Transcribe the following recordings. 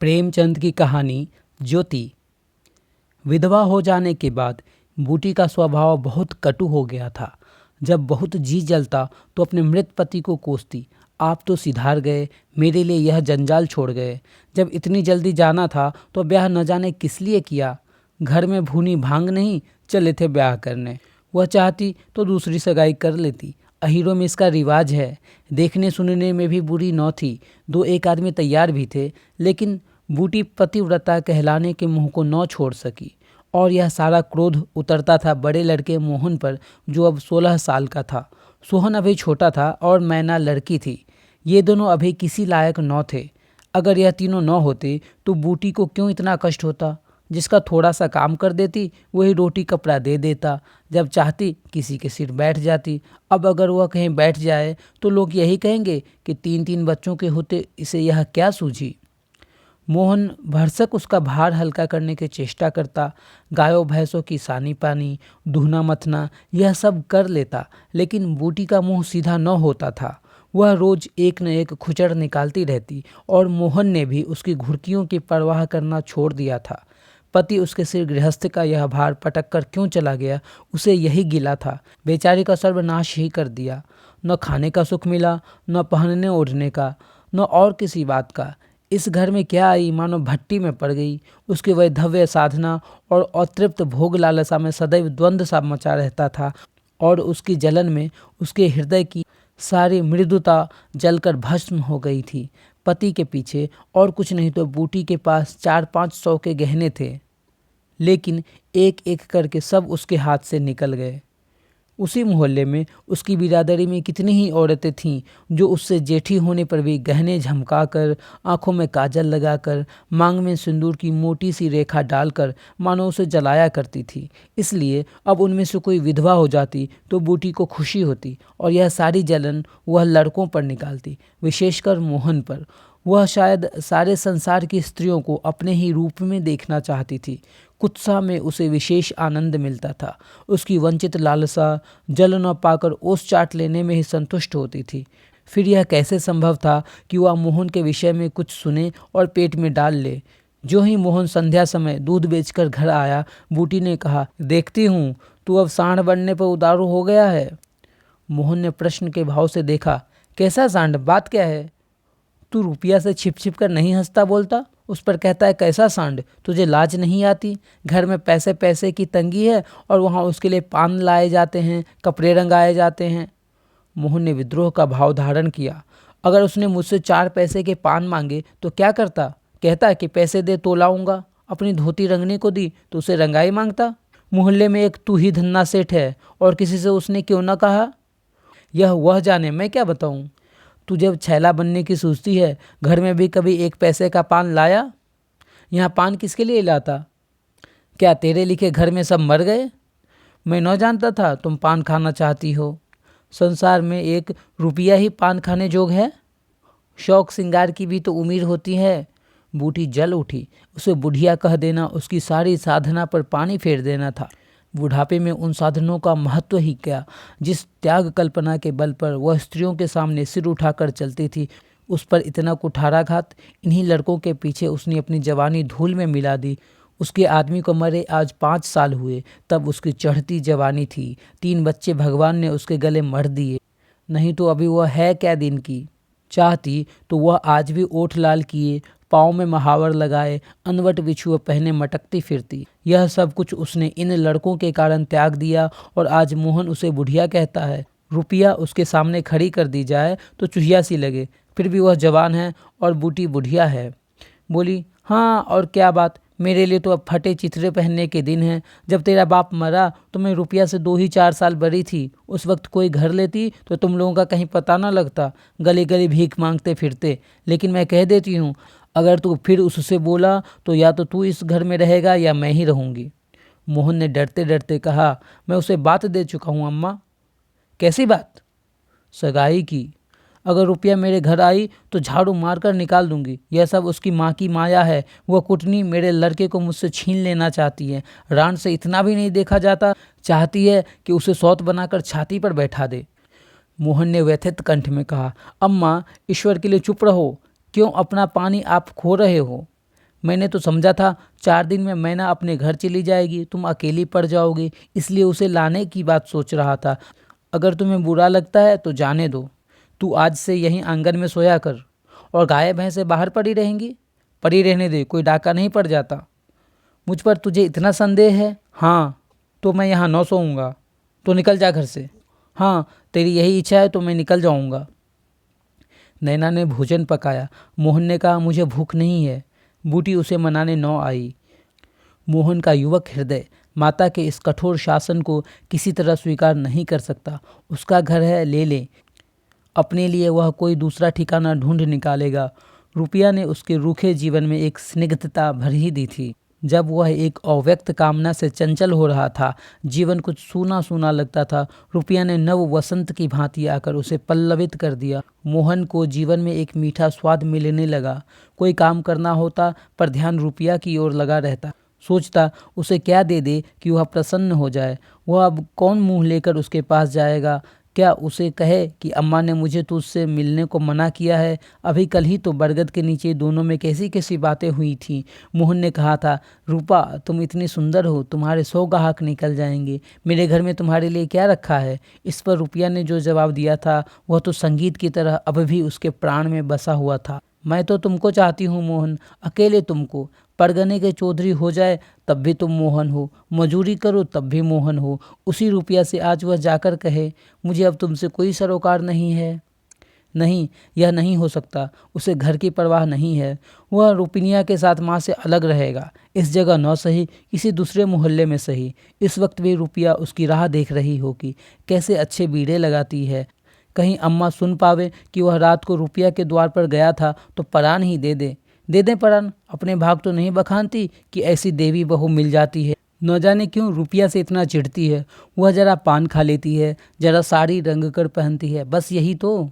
प्रेमचंद की कहानी ज्योति। विधवा हो जाने के बाद बूटी का स्वभाव बहुत कटु हो गया था। जब बहुत जी जलता तो अपने मृत पति को कोसती, आप तो सिधार गए, मेरे लिए यह जंजाल छोड़ गए। जब इतनी जल्दी जाना था तो ब्याह न जाने किस लिए किया। घर में भूनी भांग नहीं, चले थे ब्याह करने। वह चाहती तो दूसरी सगाई कर लेती। अहीरों में इसका रिवाज है। देखने सुनने में भी बुरी न थी। दो एक आदमी तैयार भी थे, लेकिन बूटी पतिव्रता कहलाने के मुंह को न छोड़ सकी। और यह सारा क्रोध उतरता था बड़े लड़के मोहन पर, जो अब 16 साल का था। सोहन अभी छोटा था और मैना लड़की थी। ये दोनों अभी किसी लायक न थे। अगर यह तीनों न होते तो बूटी को क्यों इतना कष्ट होता। जिसका थोड़ा सा काम कर देती वही रोटी कपड़ा दे देता। जब चाहती किसी के सिर बैठ जाती। अब अगर वह कहीं बैठ जाए तो लोग यही कहेंगे कि 3-3 बच्चों के होते इसे यह क्या सूझी। मोहन भरसक उसका भार हल्का करने की चेष्टा करता। गायों भैंसों की सानी पानी, दूहना मथना यह सब कर लेता, लेकिन बूटी का मुंह सीधा न होता था। वह रोज एक न एक खुचर निकालती रहती और मोहन ने भी उसकी घुड़कियों की परवाह करना छोड़ दिया था। पति उसके सिर गृहस्थ का यह भार पटक कर क्यों चला गया, उसे यही गिला था। बेचारी का सर्वनाश ही कर दिया। न खाने का सुख मिला, न पहनने ओढ़ने का, न और किसी बात का। इस घर में क्या आई, मानो भट्टी में पड़ गई। उसकी वैधव्य साधना और अतृप्त भोग लालसा में सदैव द्वंद्व सा मचा रहता था, और उसकी जलन में उसके हृदय की सारी मृदुता जलकर भस्म हो गई थी। पति के पीछे और कुछ नहीं तो बूटी के पास 400-500 के गहने थे, लेकिन एक एक करके सब उसके हाथ से निकल गए। उसी मोहल्ले में उसकी बिरादरी में कितनी ही औरतें थीं जो उससे जेठी होने पर भी गहने झमकाकर, आंखों में काजल लगाकर, मांग में सिंदूर की मोटी सी रेखा डालकर मानो उसे जलाया करती थी। इसलिए अब उनमें से कोई विधवा हो जाती तो बूटी को खुशी होती, और यह सारी जलन वह लड़कों पर निकालती, विशेषकर मोहन पर। वह शायद सारे संसार की स्त्रियों को अपने ही रूप में देखना चाहती थी। कुत्सा में उसे विशेष आनंद मिलता था। उसकी वंचित लालसा जल न पाकर ओस चाट लेने में ही संतुष्ट होती थी। फिर यह कैसे संभव था कि वह मोहन के विषय में कुछ सुने और पेट में डाल ले। जो ही मोहन संध्या समय दूध बेचकर घर आया, बूटी ने कहा, देखती हूँ तू अब सांड बनने पर उतारू हो गया है। मोहन ने प्रश्न के भाव से देखा, कैसा सांड, बात क्या है। तू रुपया से छिप छिप कर नहीं हंसता बोलता, उस पर कहता है कैसा सांड। तुझे लाज नहीं आती। घर में पैसे पैसे की तंगी है और वहाँ उसके लिए पान लाए जाते हैं, कपड़े रंगाए जाते हैं। मोहन ने विद्रोह का भाव धारण किया। अगर उसने मुझसे 4 पैसे के पान मांगे तो क्या करता। कहता कि पैसे दे तो लाऊंगा। अपनी धोती रंगने को दी तो उसे रंगाई मांगता। मोहल्ले में एक तू ही धन्ना सेठ है, और किसी से उसने क्यों न कहा। यह वह जाने, मैं क्या बताऊं। तू जब छैला बनने की सोचती है, घर में भी कभी 1 पैसे का पान लाया। यहाँ पान किसके लिए लाता। क्या तेरे लिखे घर में सब मर गए। मैं न जानता था तुम पान खाना चाहती हो। संसार में 1 रुपया ही पान खाने जोग है। शौक सिंगार की भी तो उम्र होती है। बूटी जल उठी। उसे बुढ़िया कह देना उसकी सारी साधना पर पानी फेर देना था। बुढ़ापे में उन साधनों का महत्व ही क्या, जिस त्याग कल्पना के बल पर वह स्त्रियों के सामने सिर उठाकर चलती थी, उस पर इतना कुठाराघात। इन्हीं लड़कों के पीछे उसने अपनी जवानी धूल में मिला दी। उसके आदमी को मरे आज 5 साल हुए, तब उसकी चढ़ती जवानी थी। 3 बच्चे भगवान ने उसके गले मढ़ दिए, नहीं तो अभी वह है क्या दिन की। चाहती तो वह आज भी ओठ लाल किए, पाँव में महावर लगाए, अनवट बिछुआ पहने मटकती फिरती। यह सब कुछ उसने इन लड़कों के कारण त्याग दिया, और आज मोहन उसे बुढ़िया कहता है। रुपया उसके सामने खड़ी कर दी जाए तो चुहिया सी लगे, फिर भी वह जवान है और बूटी बुढ़िया है। बोली, हाँ और क्या बात, मेरे लिए तो अब फटे चिथड़े पहनने के दिन हैं। जब तेरा बाप मरा तो मैं रुपया से 2 ही 4 साल बड़ी थी। उस वक्त कोई घर लेती तो तुम लोगों का कहीं पता ना लगता, गली गली भीख मांगते फिरते। लेकिन मैं कह देती हूँ, अगर तू फिर उससे बोला तो या तो तू इस घर में रहेगा या मैं ही रहूँगी। मोहन ने डरते डरते कहा, मैं उसे बात दे चुका हूँ अम्मा। कैसी बात। सगाई की। अगर रुपया मेरे घर आई तो झाड़ू मारकर निकाल दूंगी। यह सब उसकी माँ की माया है। वह कुटनी मेरे लड़के को मुझसे छीन लेना चाहती है। रान से इतना भी नहीं देखा जाता। चाहती है कि उसे सौत बनाकर छाती पर बैठा दे। मोहन ने व्यथित कंठ में कहा, अम्मा ईश्वर के लिए चुप रहो। क्यों अपना पानी आप खो रहे हो। मैंने तो समझा था 4 दिन में मैना अपने घर चली जाएगी, तुम अकेली पड़ जाओगी, इसलिए उसे लाने की बात सोच रहा था। अगर तुम्हें बुरा लगता है तो जाने दो। तू आज से यहीं आंगन में सोया कर और गाय भैंसें बाहर पड़ी रहेंगी। पड़ी रहने दे, कोई डाका नहीं पड़ जाता। मुझ पर तुझे इतना संदेह है? हाँ, तो मैं यहाँ न सोऊंगा। तो निकल जा घर से। हाँ, तेरी यही इच्छा है तो मैं निकल जाऊंगा। नैना ने भोजन पकाया। मोहन ने कहा, मुझे भूख नहीं है। बूटी उसे मनाने न आई। मोहन का युवक हृदय माता के इस कठोर शासन को किसी तरह स्वीकार नहीं कर सकता। उसका घर है, ले ले। अपने लिए वह कोई दूसरा ठिकाना ढूंढ निकालेगा। रुपया ने उसके रूखे जीवन में एक स्निग्धता भर ही दी थी। जब वह एक अव्यक्त कामना से चंचल हो रहा था, जीवन कुछ सूना सूना लगता था, रुपया ने नव वसंत की भांति आकर उसे पल्लवित कर दिया। मोहन को जीवन में एक मीठा स्वाद मिलने लगा। कोई काम करना होता पर ध्यान रुपया की ओर लगा रहता। सोचता उसे क्या दे दे कि वह प्रसन्न हो जाए। वह अब कौन मुंह लेकर उसके पास जाएगा? क्या उसे कहे कि अम्मा ने मुझे तुझसे मिलने को मना किया है? अभी कल ही तो बरगद के नीचे दोनों में कैसी कैसी बातें हुई थीं। मोहन ने कहा था, रूपा तुम इतनी सुंदर हो, तुम्हारे 100 ग्राहक निकल जाएंगे, मेरे घर में तुम्हारे लिए क्या रखा है? इस पर रुपया ने जो जवाब दिया था वह तो संगीत की तरह अब भी उसके प्राण में बसा हुआ था। मैं तो तुमको चाहती हूँ मोहन, अकेले तुमको। परगने के चौधरी हो जाए तब भी तुम मोहन हो, मजूरी करो तब भी मोहन हो। उसी रुपया से आज वह जाकर कहे, मुझे अब तुमसे कोई सरोकार नहीं है। नहीं, यह नहीं हो सकता। उसे घर की परवाह नहीं है। वह रुपनिया के साथ माँ से अलग रहेगा। इस जगह न सही, किसी दूसरे मोहल्ले में सही। इस वक्त भी रुपया उसकी राह देख रही होगी, कैसे अच्छे बीड़े लगाती है। कहीं अम्मा सुन पावे कि वह रात को रुपया के द्वार पर गया था तो परान ही दे दें परान। अपने भाग तो नहीं बखानती कि ऐसी देवी बहू मिल जाती है। न जाने क्यों रुपया से इतना चिढ़ती है। वह जरा पान खा लेती है, जरा साड़ी रंग कर पहनती है, बस यही तो।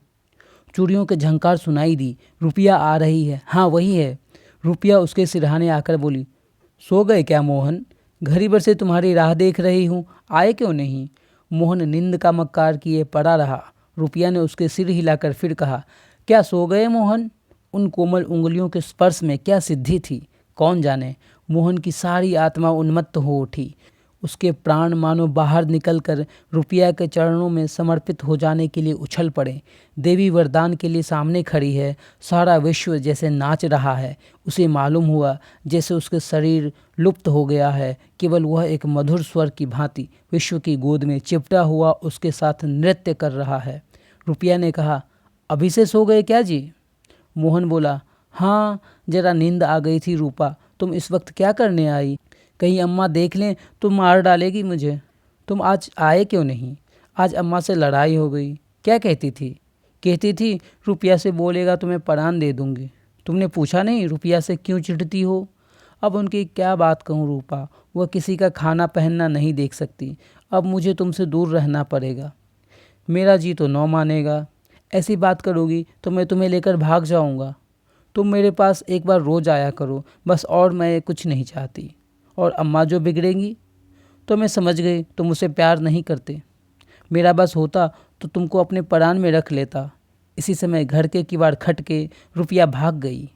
चूड़ियों के झंकार सुनाई दी। रुपया आ रही है। हाँ वही है। रुपया उसके सिरहाने आकर बोली, सो गए क्या मोहन? घड़ी भर से तुम्हारी राह देख रही हूँ, आए क्यों नहीं? मोहन नींद का मक्कार किए पड़ा रहा। रुपया ने उसके सिर हिलाकर फिर कहा, क्या सो गए मोहन? उन कोमल उंगलियों के स्पर्श में क्या सिद्धि थी, कौन जाने। मोहन की सारी आत्मा उन्मत्त हो उठी। उसके प्राण मानो बाहर निकलकर रुपया के चरणों में समर्पित हो जाने के लिए उछल पड़े। देवी वरदान के लिए सामने खड़ी है। सारा विश्व जैसे नाच रहा है। उसे मालूम हुआ जैसे उसके शरीर लुप्त हो गया है, केवल वह एक मधुर स्वर की भांति विश्व की गोद में चिपटा हुआ उसके साथ नृत्य कर रहा है। रुपया ने कहा, अभी से सो गए क्या जी? मोहन बोला, हाँ जरा नींद आ गई थी रूपा, तुम इस वक्त क्या करने आई? कहीं अम्मा देख लें तो मार डालेगी मुझे। तुम आज आए क्यों नहीं? आज अम्मा से लड़ाई हो गई। क्या कहती थी? कहती थी रुपया से बोलेगा तो मैं परान दे दूंगी। तुमने पूछा नहीं रुपया से क्यों चिढ़ती हो? अब उनकी क्या बात कहूँ रूपा, वह किसी का खाना पहनना नहीं देख सकती। अब मुझे तुमसे दूर रहना पड़ेगा। मेरा जी तो न मानेगा। ऐसी बात करोगी तो मैं तुम्हें लेकर भाग जाऊंगा। तुम मेरे पास एक बार रोज आया करो बस, और मैं कुछ नहीं चाहती। और अम्मा जो बिगड़ेंगी तो मैं समझ गई तुम मुझसे प्यार नहीं करते। मेरा बस होता तो तुमको अपने परान में रख लेता। इसी समय घर के किवाड़ खटके रुपया भाग गई।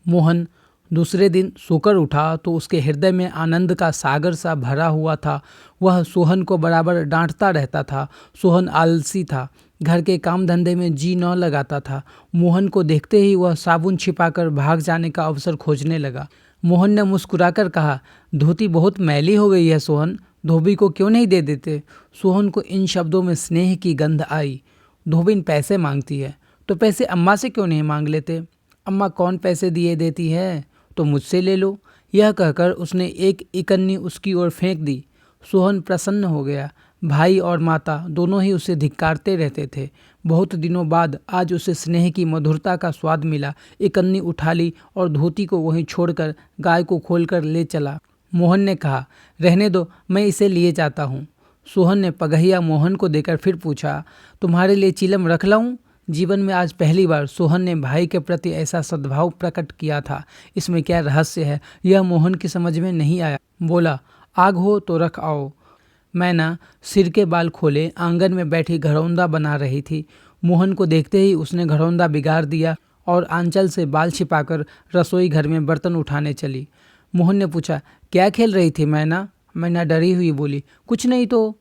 मोहन दूसरे दिन सोकर उठा तो उसके हृदय में आनंद का सागर सा भरा हुआ था। वह सोहन को बराबर डांटता रहता था। सोहन आलसी था, घर के काम धंधे में जी न लगाता था। मोहन को देखते ही वह साबुन छिपाकर भाग जाने का अवसर खोजने लगा। मोहन ने मुस्कुराकर कहा, धोती बहुत मैली हो गई है सोहन, धोबी को क्यों नहीं दे देते? सोहन को इन शब्दों में स्नेह की गंध आई। धोबिन पैसे मांगती है तो पैसे अम्मा से क्यों नहीं मांग लेते? अम्मा कौन पैसे दिए देती है, तो मुझसे ले लो। यह कहकर उसने एक इकन्नी उसकी ओर फेंक दी। सोहन प्रसन्न हो गया। भाई और माता दोनों ही उसे धिक्कारते रहते थे। बहुत दिनों बाद आज उसे स्नेह की मधुरता का स्वाद मिला। इकन्नी उठा ली और धोती को वहीं छोड़कर गाय को खोलकर ले चला। मोहन ने कहा, रहने दो, मैं इसे लिए जाता हूँ। सोहन ने पगहिया मोहन को देकर फिर पूछा, तुम्हारे लिए चिलम रख लाऊं? जीवन में आज पहली बार सोहन ने भाई के प्रति ऐसा सद्भाव प्रकट किया था। इसमें क्या रहस्य है, यह मोहन की समझ में नहीं आया। बोला, आग हो तो रख आओ। मैना सिर के बाल खोले आंगन में बैठी घरौंदा बना रही थी। मोहन को देखते ही उसने घरौंदा बिगाड़ दिया और आंचल से बाल छिपाकर रसोई घर में बर्तन उठाने चली। मोहन ने पूछा, क्या खेल रही थी मैना? मैना डरी हुई बोली, कुछ नहीं तो।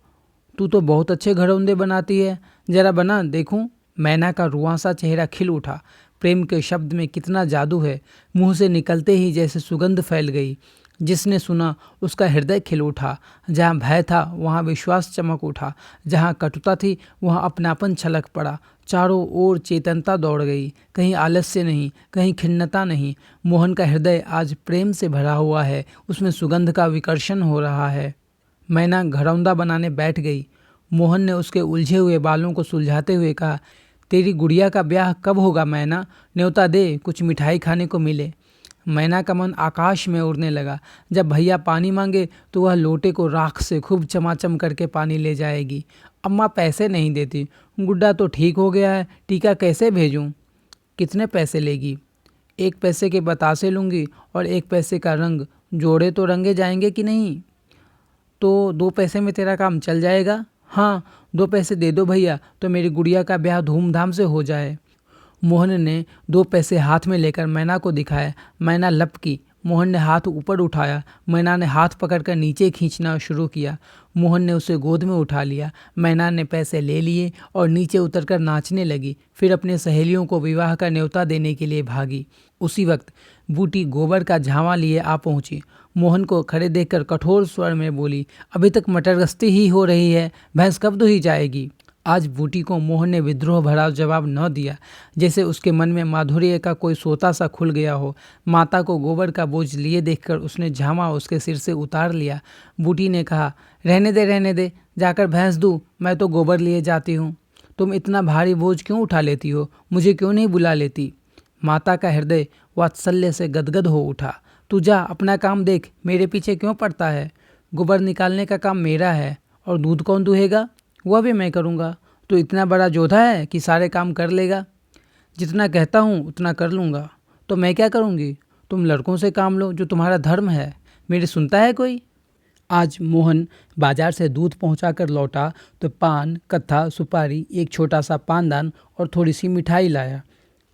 तू तो बहुत अच्छे घरौंदे बनाती है, जरा बना देखूं। मैना का रुआंसा चेहरा खिल उठा। प्रेम के शब्द में कितना जादू है। मुंह से निकलते ही जैसे सुगंध फैल गई। जिसने सुना उसका हृदय खिल उठा। जहाँ भय था वहाँ विश्वास चमक उठा। जहाँ कटुता थी वहाँ अपनापन छलक पड़ा। चारों ओर चेतनता दौड़ गई। कहीं आलस्य नहीं, कहीं खिन्नता नहीं। मोहन का हृदय आज प्रेम से भरा हुआ है। उसमें सुगंध का विकर्षण हो रहा है। मैना घरौंदा बनाने बैठ गई। मोहन ने उसके उलझे हुए बालों को सुलझाते हुए कहा, तेरी गुड़िया का ब्याह कब होगा मैना? न्योता दे, कुछ मिठाई खाने को मिले। मैना का मन आकाश में उड़ने लगा। जब भैया पानी मांगे तो वह लोटे को राख से खूब चमाचम करके पानी ले जाएगी। अम्मा पैसे नहीं देती। गुड्डा तो ठीक हो गया है, टीका कैसे भेजूं? कितने पैसे लेगी? 1 पैसे के बतासे लूँगी और 1 पैसे का रंग। जोड़े तो रंगे जाएंगे कि नहीं? तो 2 पैसे में तेरा काम चल जाएगा? हाँ, 2 पैसे दे दो भैया, तो मेरी गुड़िया का ब्याह धूमधाम से हो जाए। मोहन ने 2 पैसे हाथ में लेकर मैना को दिखाया। मैना लपकी। मोहन ने हाथ ऊपर उठाया। मैना ने हाथ पकड़कर नीचे खींचना शुरू किया। मोहन ने उसे गोद में उठा लिया। मैना ने पैसे ले लिए और नीचे उतरकर नाचने लगी। फिर अपने सहेलियों को विवाह का न्योता देने के लिए भागी। उसी वक्त बूटी गोबर का झावा लिए आ पहुंची। मोहन को खड़े देखकर कठोर स्वर में बोली, अभी तक मटरगश्ती ही हो रही है, भैंस कब दुही जाएगी? आज बूटी को मोहन ने विद्रोह भरा जवाब न दिया। जैसे उसके मन में माधुर्य का कोई सोता सा खुल गया हो। माता को गोबर का बोझ लिए देखकर उसने झामा उसके सिर से उतार लिया। बूटी ने कहा, रहने दे, जाकर भैंस दूँ, मैं तो गोबर लिए जाती हूँ। तुम इतना भारी बोझ क्यों उठा लेती हो? मुझे क्यों नहीं बुला लेती? माता का हृदय वात्सल्य से गदगद हो उठा। तू जा, अपना काम देख, मेरे पीछे क्यों पड़ता है? गोबर निकालने का काम मेरा है और दूध कौन दुहेगा? वह भी मैं करूँगा। तो इतना बड़ा जोधा है कि सारे काम कर लेगा? जितना कहता हूँ उतना कर लूँगा। तो मैं क्या करूँगी? तुम लड़कों से काम लो, जो तुम्हारा धर्म है। मेरी सुनता है कोई? आज मोहन बाजार से दूध पहुंचाकर लौटा तो पान, कत्था, सुपारी, एक छोटा सा पानदान और थोड़ी सी मिठाई लाया।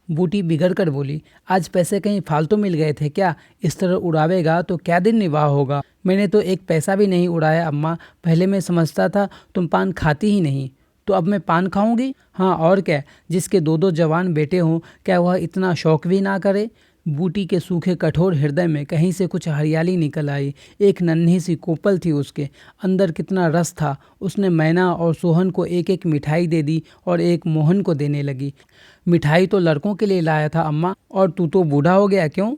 बूटी बिगड़ कर बोली, आज पैसे कहीं फालतू मिल गए थे क्या? इस तरह उड़ावेगा तो क्या दिन निर्वाह होगा? मैंने तो 1 पैसा भी नहीं उड़ाया अम्मा। पहले मैं समझता था तुम पान खाती ही नहीं, तो अब मैं पान खाऊंगी? हाँ और क्या, जिसके 2-2 जवान बेटे हों, क्या वह इतना शौक भी ना करे? बूटी के सूखे कठोर हृदय में कहीं से कुछ हरियाली निकल आई। एक नन्ही सी कोपल थी उसके अंदर, कितना रस था। उसने मैना और सोहन को एक एक मिठाई दे दी और एक मोहन को देने लगी। मिठाई तो लड़कों के लिए लाया था अम्मा, और तू तो बूढ़ा हो गया क्यों?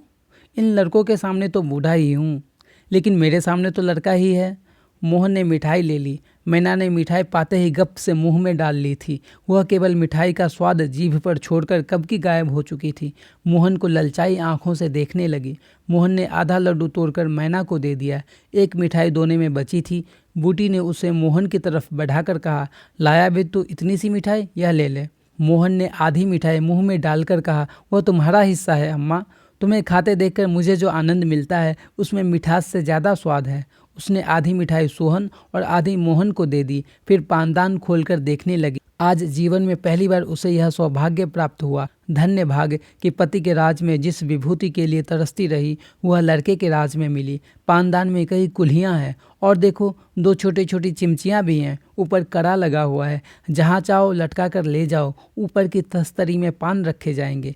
इन लड़कों के सामने तो बूढ़ा ही हूँ, लेकिन मेरे सामने तो लड़का ही है। मोहन ने मिठाई ले ली। मैना ने मिठाई पाते ही गप से मुंह में डाल ली थी। वह केवल मिठाई का स्वाद जीभ पर छोड़कर कब की गायब हो चुकी थी। मोहन को ललचाई आंखों से देखने लगी। मोहन ने आधा लड्डू तोड़कर मैना को दे दिया। एक मिठाई दोने में बची थी। बूटी ने उसे मोहन की तरफ बढ़ाकर कहा, लाया भी तू इतनी सी मिठाई, यह ले ले। मोहन ने आधी मिठाई मुंह में डालकर कहा, वह तुम्हारा हिस्सा है अम्मा। तुम्हें खाते देखकर मुझे जो आनंद मिलता है उसमें मिठास से ज़्यादा स्वाद है। उसने आधी मिठाई सोहन और आधी मोहन को दे दी। फिर पानदान खोलकर देखने लगी। आज जीवन में पहली बार उसे यह सौभाग्य प्राप्त हुआ। धन्य भाग्य कि पति के राज में जिस विभूति के लिए तरसती रही वह लड़के के राज में मिली। पानदान में कई कुल्हियाँ हैं और देखो 2 छोटी छोटी चिमचियाँ भी हैं। ऊपर कड़ा लगा हुआ है, जहाँ चाहो लटका कर ले जाओ। ऊपर की तस्तरी में पान रखे जाएंगे।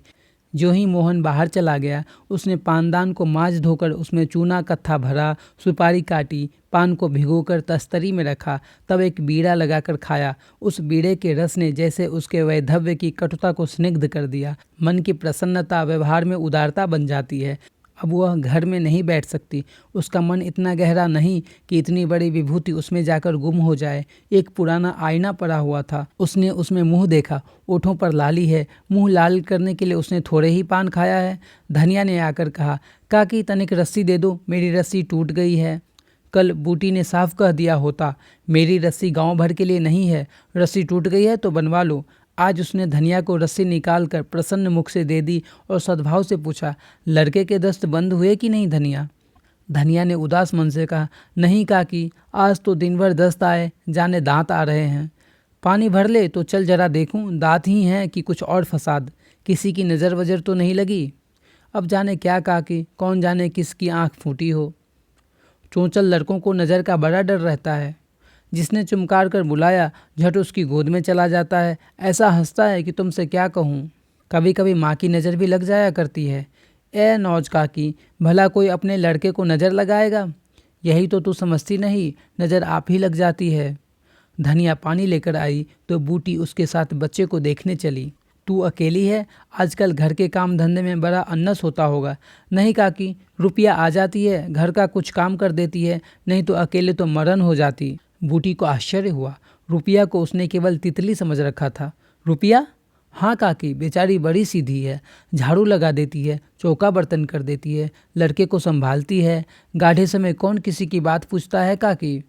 जो ही मोहन बाहर चला गया, उसने पानदान को मांज धोकर उसमें चूना कत्था भरा, सुपारी काटी, पान को भिगोकर तस्तरी में रखा, तब एक बीड़ा लगाकर खाया। उस बीड़े के रस ने जैसे उसके वैधव्य की कटुता को स्निग्ध कर दिया। मन की प्रसन्नता व्यवहार में उदारता बन जाती है। अब वह घर में नहीं बैठ सकती। उसका मन इतना गहरा नहीं कि इतनी बड़ी विभूति उसमें जाकर गुम हो जाए। एक पुराना आईना पड़ा हुआ था। उसने उसमें मुंह देखा। ओठों पर लाली है। मुंह लाल करने के लिए उसने थोड़े ही पान खाया है। धनिया ने आकर कहा, काकी तनिक रस्सी दे दो, मेरी रस्सी टूट गई है। कल बूटी ने साफ कह दिया होता, मेरी रस्सी गांव भर के लिए नहीं है। रस्सी टूट गई है तो बनवा लो। आज उसने धनिया को रस्सी निकालकर प्रसन्न मुख से दे दी और सद्भाव से पूछा, लड़के के दस्त बंद हुए कि नहीं धनिया? धनिया ने उदास मन से कहा, नहीं काकी, आज तो दिन भर दस्त आए, जाने दांत आ रहे हैं। पानी भर ले तो चल जरा देखूं, दांत ही हैं कि कुछ और फसाद। किसी की नज़र वजर तो नहीं लगी? अब जाने क्या काकी, कौन जाने किसकी आंख फूटी हो। चोंचल लड़कों को नज़र का बड़ा डर रहता है। जिसने चुमकार कर बुलाया झट उसकी गोद में चला जाता है, ऐसा हंसता है कि तुमसे क्या कहूँ। कभी कभी माँ की नज़र भी लग जाया करती है। ए नौज काकी, भला कोई अपने लड़के को नज़र लगाएगा? यही तो तू समझती नहीं, नज़र आप ही लग जाती है। धनिया पानी लेकर आई तो बूटी उसके साथ बच्चे को देखने चली। तू अकेली है? आजकल घर के काम धंधे में बड़ा अन्नस होता होगा। नहीं काकी, रुपया आ जाती है, घर का कुछ काम कर देती है, नहीं तो अकेले तो मरण हो जाती। बूटी को आश्चर्य हुआ। रुपया को उसने केवल तितली समझ रखा था। रुपया? हाँ काकी, बेचारी बड़ी सीधी है, झाड़ू लगा देती है, चौका बर्तन कर देती है, लड़के को संभालती है। गाढ़े समय कौन किसी की बात पूछता है काकी?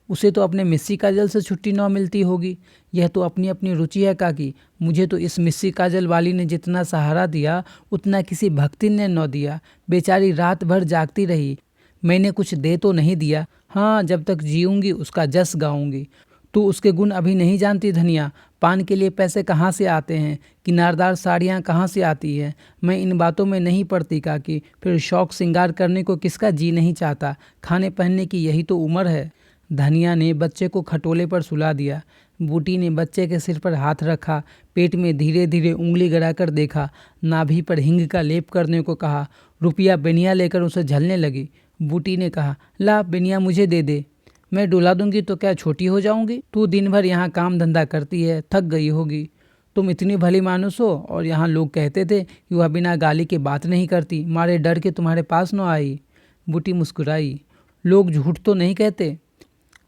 उसे तो अपने मिस्सी काजल से छुट्टी न मिलती होगी। यह तो अपनी अपनी रुचि है काकी। मुझे तो इस मिस्सी काजल वाली ने जितना सहारा दिया उतना किसी भक्ति ने न दिया। बेचारी रात भर जागती रही, मैंने कुछ दे तो नहीं दिया। हाँ, जब तक जीऊँगी उसका जस गाऊंगी। तू उसके गुण अभी नहीं जानती धनिया। पान के लिए पैसे कहाँ से आते हैं, किनारदार साड़ियाँ कहाँ से आती है। मैं इन बातों में नहीं पड़ती काकी। फिर शौक श्रृंगार करने को किसका जी नहीं चाहता। खाने पहनने की यही तो उम्र है। धनिया ने बच्चे को खटोले पर सुला दिया। बूटी ने बच्चे के सिर पर हाथ रखा, पेट में धीरे धीरे उंगली गड़ाकर देखा, नाभि पर हिंग का लेप करने को कहा। रुपया बेनिया लेकर उसे झलने लगी। बूटी ने कहा, ला बेनिया मुझे दे दे, मैं डुला दूंगी तो क्या छोटी हो जाऊंगी? तू दिन भर यहाँ काम धंधा करती है, थक गई होगी। तुम इतनी भली मानुस हो और यहाँ लोग कहते थे कि वह बिना गाली के बात नहीं करती, मारे डर के तुम्हारे पास न आई। बूटी मुस्कुराई। लोग झूठ तो नहीं कहते।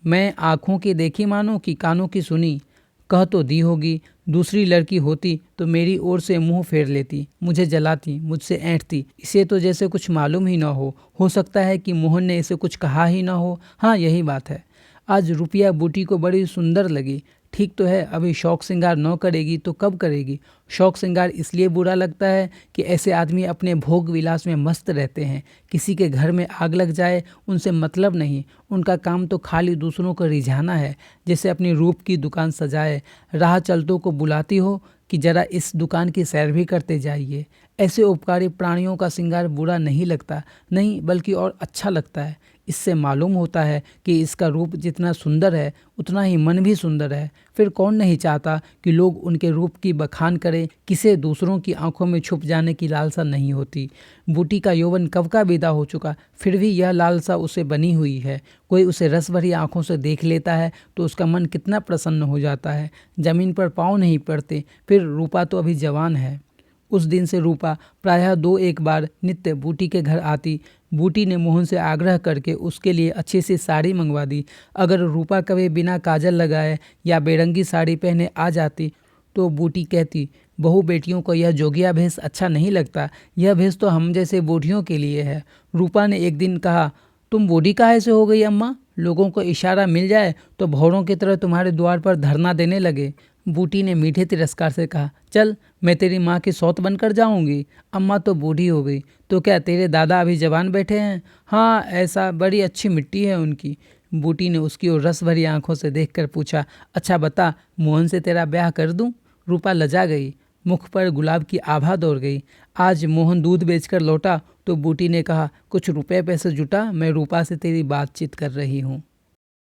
मैं आँखों की देखी मानो कि कानों की सुनी। कह तो दी होगी, दूसरी लड़की होती तो मेरी ओर से मुंह फेर लेती, मुझे जलाती, मुझसे ऐंठती। इसे तो जैसे कुछ मालूम ही ना हो सकता है कि मोहन ने इसे कुछ कहा ही ना हो। हाँ, यही बात है। आज रुपया बूटी को बड़ी सुंदर लगी। ठीक तो है, अभी शौक श्रृंगार न करेगी तो कब करेगी? शौक श्रृंगार इसलिए बुरा लगता है कि ऐसे आदमी अपने भोग विलास में मस्त रहते हैं। किसी के घर में आग लग जाए उनसे मतलब नहीं, उनका काम तो खाली दूसरों को रिझाना है। जैसे अपनी रूप की दुकान सजाए, राह चलतों को बुलाती हो कि जरा इस दुकान की सैर भी करते जाइए। ऐसे उपकारी प्राणियों का श्रृंगार बुरा नहीं लगता, नहीं बल्कि और अच्छा लगता है। इससे मालूम होता है कि इसका रूप जितना सुंदर है उतना ही मन भी सुंदर है। फिर कौन नहीं चाहता कि लोग उनके रूप की बखान करें, किसे दूसरों की आंखों में छुप जाने की लालसा नहीं होती। बूटी का यौवन कब का विदा हो चुका, फिर भी यह लालसा उसे बनी हुई है। कोई उसे रस भरी आंखों से देख लेता है तो उसका मन कितना प्रसन्न हो जाता है। जमीन पर पाँव नहीं पड़ते। फिर रूपा तो अभी जवान है। उस दिन से रूपा प्रायः 2-1 बार नित्य बूटी के घर आती। बूटी ने मोहन से आग्रह करके उसके लिए अच्छी सी साड़ी मंगवा दी। अगर रूपा कभी बिना काजल लगाए या बेरंगी साड़ी पहने आ जाती तो बूटी कहती, बहू बेटियों को यह जोगिया भेष अच्छा नहीं लगता, यह भेष तो हम जैसे बूढ़ियों के लिए है। रूपा ने एक दिन कहा, तुम बूढ़ी काहे से हो गई अम्मा? लोगों को इशारा मिल जाए तो भौरों की तरह तुम्हारे द्वार पर धरना देने लगे। बूटी ने मीठे तिरस्कार से कहा, चल मैं तेरी माँ की सौत बनकर जाऊंगी। अम्मा तो बूढ़ी हो गई, तो क्या तेरे दादा अभी जवान बैठे हैं? हाँ, ऐसा, बड़ी अच्छी मिट्टी है उनकी। बूटी ने उसकी ओर रस भरी आंखों से देखकर पूछा, अच्छा बता, मोहन से तेरा ब्याह कर दूं? रूपा लजा गई, मुख पर गुलाब की आभा दौड़ गई। आज मोहन दूध बेचकर लौटा तो बूटी ने कहा, कुछ रुपए पैसे जुटा, मैं रूपा से तेरी बातचीत कर रही हूँ।